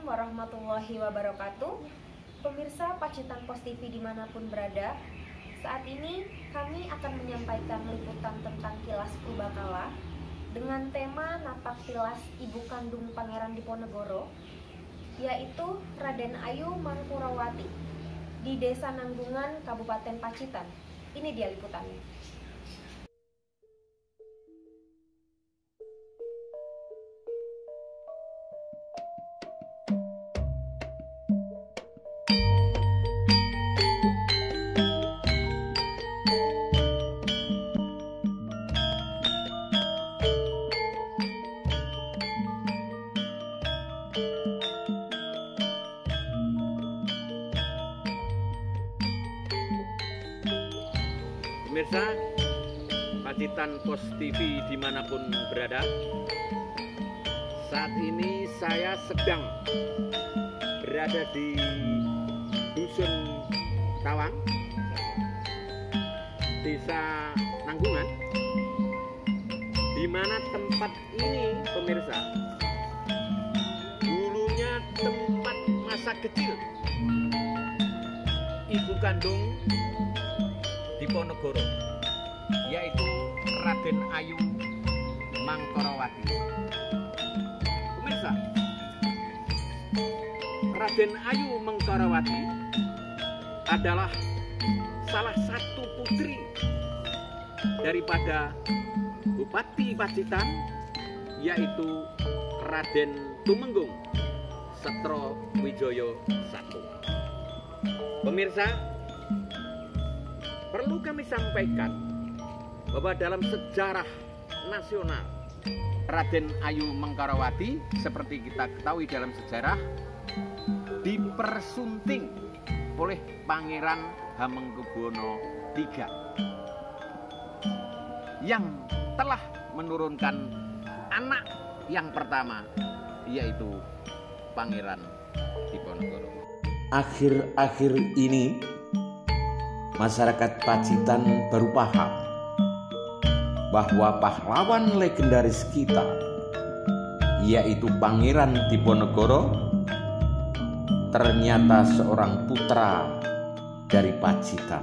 warahmatullahi wabarakatuh. Pemirsa Pacitan Pos TV dimanapun berada, saat ini kami akan menyampaikan liputan tentang kilas purbakala dengan tema napak tilas ibu kandung Pangeran Diponegoro, yaitu Raden Ayu Mangkurawati di Desa Nanggungan, Kabupaten Pacitan. Ini dia liputannya. Pemirsa Pacitan Pos TV dimanapun berada, saat ini saya sedang berada di Dusun Tawang, Desa Nanggungan, di mana tempat ini, pemirsa, dulunya tempat masa kecil ibu kandung Diponegoro, yaitu Raden Ayu Mangkurawati. Pemirsa, Raden Ayu Mangkurawati adalah salah satu putri daripada Bupati Pacitan, yaitu Raden Tumenggung Setrowijoyo I. Pemirsa, perlu kami sampaikan bahwa dalam sejarah nasional, Raden Ayu Mangkurawati, seperti kita ketahui dalam sejarah, dipersunting oleh Pangeran Hamengkubuwono III yang telah menurunkan anak yang pertama, yaitu Pangeran Diponegoro. Akhir-akhir ini masyarakat Pacitan baru paham bahwa pahlawan legendaris kita, yaitu Pangeran Diponegoro, ternyata seorang putra dari Pacitan.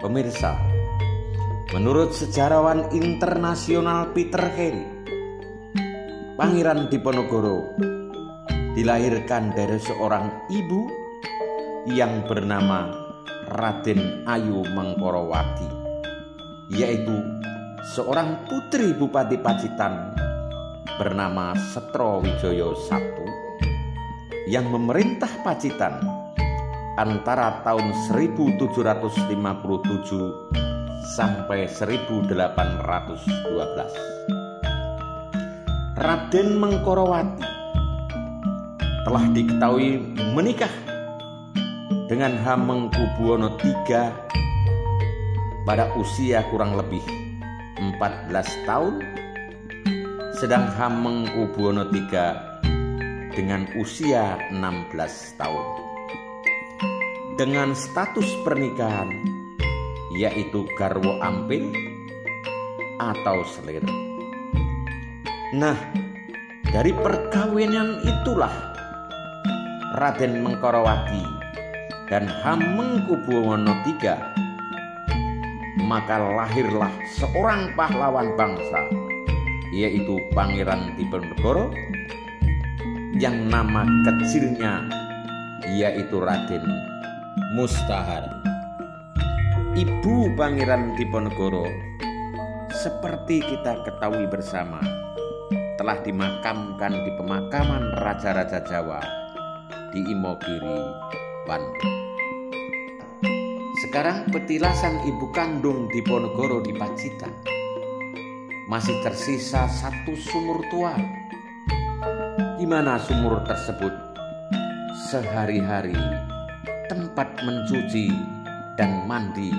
Pemirsa, menurut sejarawan internasional Peter Carey, Pangeran Diponegoro dilahirkan dari seorang ibu yang bernama Raden Ayu Mangkurawati, yaitu seorang putri Bupati Pacitan bernama Setrowijoyo I yang memerintah Pacitan antara tahun 1757 sampai 1812. Raden Mangkurawati telah diketahui menikah dengan Hamengkubuwono III pada usia kurang lebih 14 tahun, sedang Hamengkubuwono III dengan usia 16 tahun. Dengan status pernikahan yaitu garwo amping atau selir. Nah, dari perkawinan itulah Raden Mangkurawati dan Hamengkubuwono III, maka lahirlah seorang pahlawan bangsa, yaitu Pangeran Diponegoro, yang nama kecilnya yaitu Raden Mustahar. Ibu Pangeran Diponegoro, seperti kita ketahui bersama, telah dimakamkan di pemakaman raja-raja Jawa di Imogiri, Bandung. Sekarang petilasan ibu kandung Diponegoro di Pacitan masih tersisa satu sumur tua, di mana sumur tersebut sehari-hari tempat mencuci dan mandi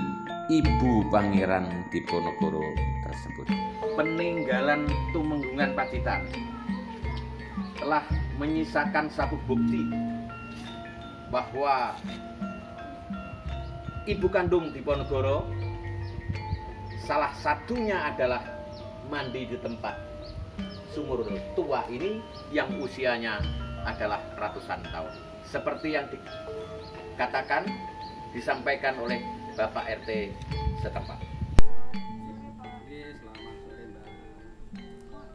ibu Pangeran Diponegoro tersebut. Peninggalan Tumenggungan Pacitan telah menyisakan satu bukti bahwa ibu kandung Diponegoro salah satunya adalah mandi di tempat sumur tua ini yang usianya adalah ratusan tahun. Seperti yang dikatakan, disampaikan oleh Bapak RT setempat.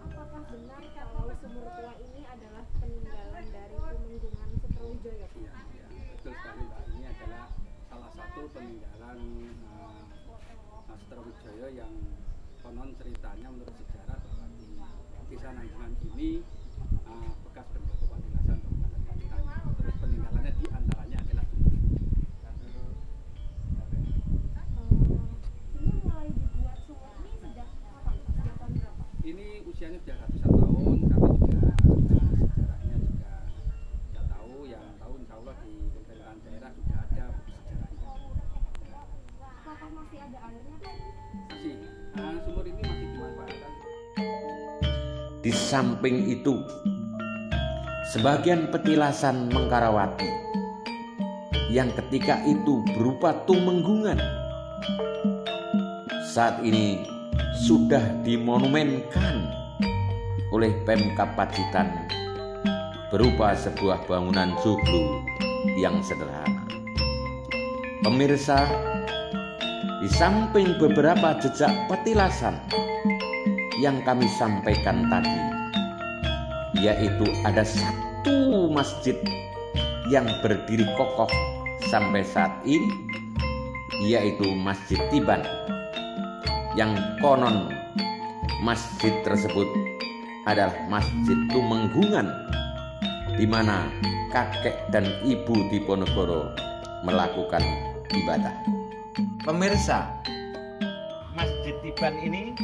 Apakah benar kalau sumur tua ini adalah peninggalan dari Tumenggungan Setrowijoyo? Iya, betul sekali Mbak. Ini adalah salah satu peninggalan Setrowijoyo yang konon ceritanya menurut sejarah bahwa di Desa Nanggungan ini bekas pendopo Patilasan Kabupaten Pacitan. Terus peninggalannya diantaranya adalah Ini mulai dibuat sumur ini sejak kapan? Sejak tahun berapa? ini usianya sudah ratusan tahun. Kami juga sejarahnya juga tidak tahu. Yang tahu insya Allah di pemerintahan daerah sudah ada buku sejarahnya. Apakah masih ada airnya? Masih sumur ini masih dimanfaatkan. Di samping itu, sebagian petilasan Mengkarawati yang ketika itu berupa tumenggungan saat ini sudah dimonumenkan oleh Pemkab Pacitan berupa sebuah bangunan joglo yang sederhana. Pemirsa, di samping beberapa jejak petilasan yang kami sampaikan tadi, yaitu ada satu masjid yang berdiri kokoh sampai saat ini, yaitu Masjid Tiban, yang konon masjid tersebut adalah Masjid Tumenggungan, di mana kakek dan ibu Diponegoro melakukan ibadah. Pemirsa, Masjid Tiban ini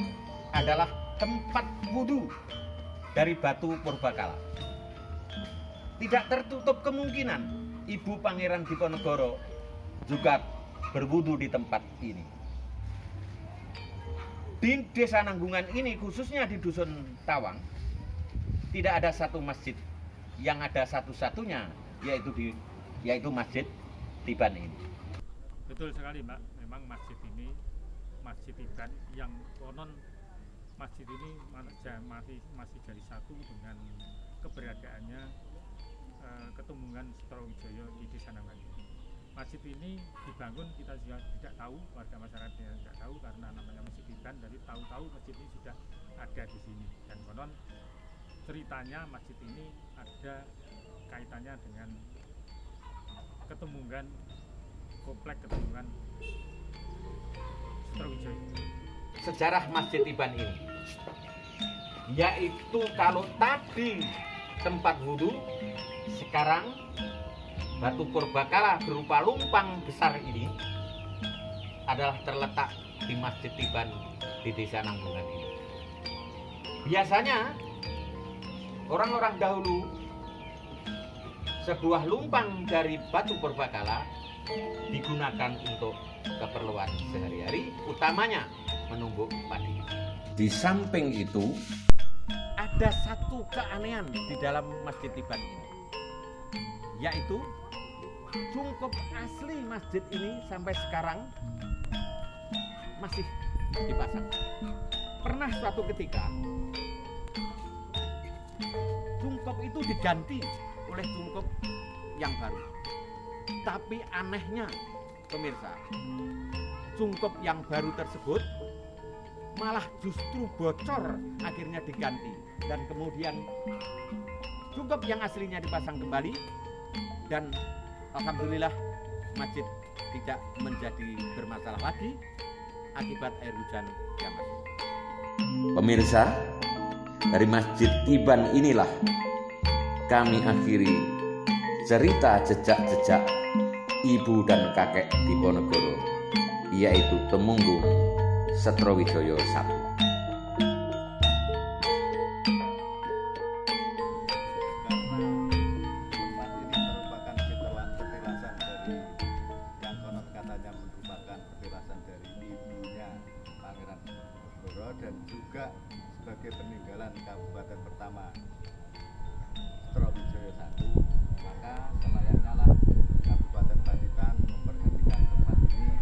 adalah tempat wudhu dari batu purbakala. Tidak tertutup kemungkinan Ibu Pangeran Diponegoro juga berwudhu di tempat ini. Di Desa Nanggungan ini, khususnya di Dusun Tawang, tidak ada satu masjid, yang ada satu-satunya yaitu Masjid Tiban ini. Betul sekali Mbak, memang masjid ini, Masjid Tiban yang konon masjid ini masih jadi satu dengan keberadaannya Ketumenggungan Setrowijoyo di Desa Nanggungan. Masjid ini dibangun, kita juga tidak tahu, warga masyarakat tidak tahu karena namanya Masjid Tiban, jadi tahu-tahu masjid ini sudah ada di sini. Dan konon ceritanya masjid ini ada kaitannya dengan Ketumenggungan, komplek Ketumenggungan Setrowijoyo. Sejarah Masjid Tiban ini, yaitu kalau tadi tempat wudhu, sekarang batu purbakala berupa lumpang besar ini adalah terletak di Masjid Tiban di Desa Nanggungan ini. Biasanya orang-orang dahulu sebuah lumpang dari batu purbakala digunakan untuk keperluan sehari-hari, utamanya menumbuk padi. Di samping itu, Ada satu keanehan di dalam Masjid Tiban ini, yaitu cungkup asli masjid ini sampai sekarang masih dipasang. Pernah suatu ketika cungkup itu diganti oleh cungkup yang baru. Tapi anehnya, pemirsa, cungkup yang baru tersebut malah justru bocor, akhirnya diganti, dan kemudian cungkup yang aslinya dipasang kembali, dan alhamdulillah masjid tidak menjadi bermasalah lagi akibat air hujan yang masuk. pemirsa, dari Masjid Tiban inilah kami akhiri cerita jejak-jejak ibu dan kakek Diponegoro, yaitu Tumenggung Setrowijoyo I. Karena tempat ini merupakan petilasan dari yang konon katanya merupakan petilasan dari ibunya Pangeran Diponegoro dan juga sebagai peninggalan kabupaten pertama Setrowijoyo I, maka selayaknya lah Kabupaten Pacitan memperhatikan tempat ini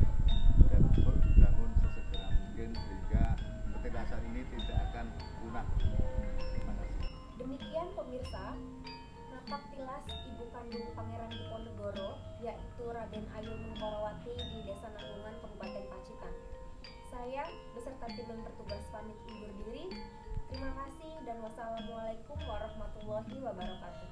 dan untuk dibangun sesegera mungkin sehingga petilasan ini tidak akan punah. Terima kasih. Demikian pemirsa, napak tilas ibu kandung Pangeran Diponegoro, yaitu Raden Ayu Mengkorowati di Desa Nanggungan, Kabupaten Pacitan. Saya beserta tim yang bertugas pamit undur diri. Terima kasih dan wassalamualaikum warahmatullahi wabarakatuh.